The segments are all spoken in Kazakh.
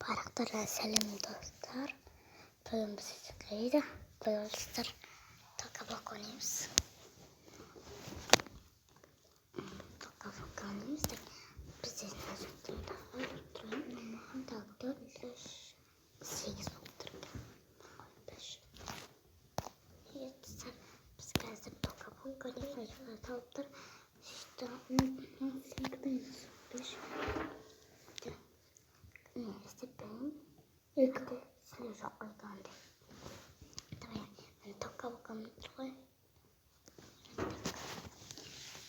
Барахтараа салим достар. Тоомсгайда боёлстар такабаконимс. Такабаконимс бизнес ажиглалаа. Тагтоолш сикс доктор. Биш. Яцсан бисказер такабаконимс тавтар что сикбэнс биш. Степен экто слежок айганде. Давай такабакам трой.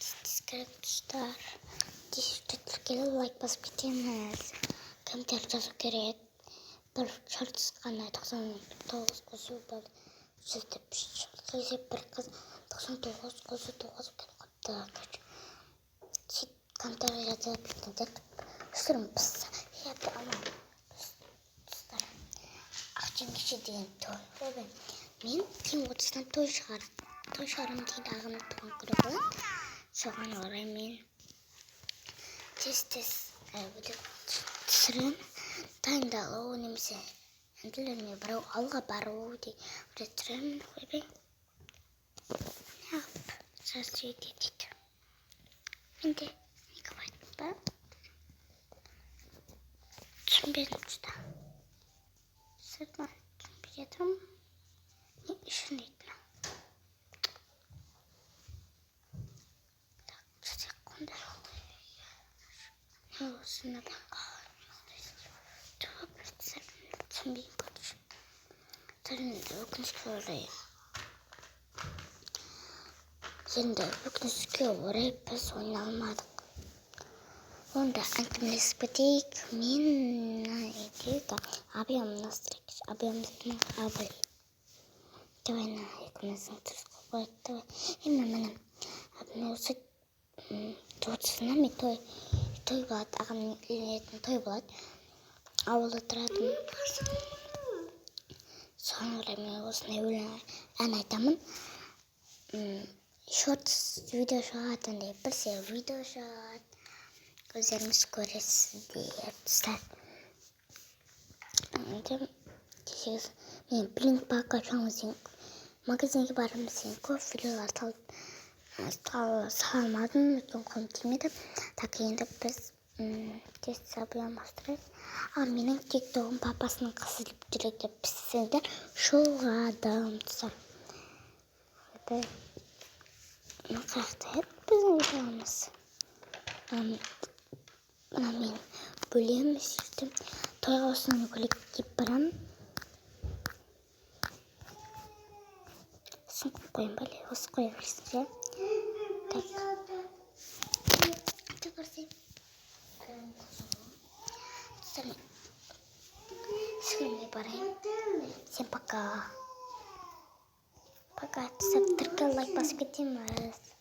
Скрипстар. Дистриктер лайк бас битэмээс компьютер засгэрээд бүр шалтс ганаа тогсон тоос госууд системч сепэркас тогсон тоос госууд гэдэг гэж чи компьютер язаад битээд сэрм бас яа ама ахчин гişидийн тоо мен тийм удаа тушаарам тийм агам төнгөрөө сохон орой Тестес будет срэн танда онимсе англиний бару алга барууди ретрен хобби яп сасчитит инде никвайта чембенста сэтма чембетам ишнитна так секунда Снова. Цэмби гэж. Тэрний өгнөсгөрөө. Зэндэ өгнөсгөрөө бас унамад. Онда антимлеспетик мин идега абиамнастрик абиамнастрик абай. Тэвэн өгнөсгөрөө имэмэн абносик тууцсан мэт той бат агам той бат авуултраад сонголын усны үлэн анайтам шорт видео шот and эпс видео шот гозэрмскорис диэпстат тэс мен блинк бака чамсин магазин барамсын кофе атал саамадан комплимент такинд бис тест сабям стресс минь тикток папасны кысылып жүрөк деп бисэндер шуугаадамсан тэ накахтет бизнес амин бүлэм систем тоосны коллектив барам сукой бали уской версия так теперь Сегодня парень. Всем пока. Пока. Ставьте лайк, подписывайтесь.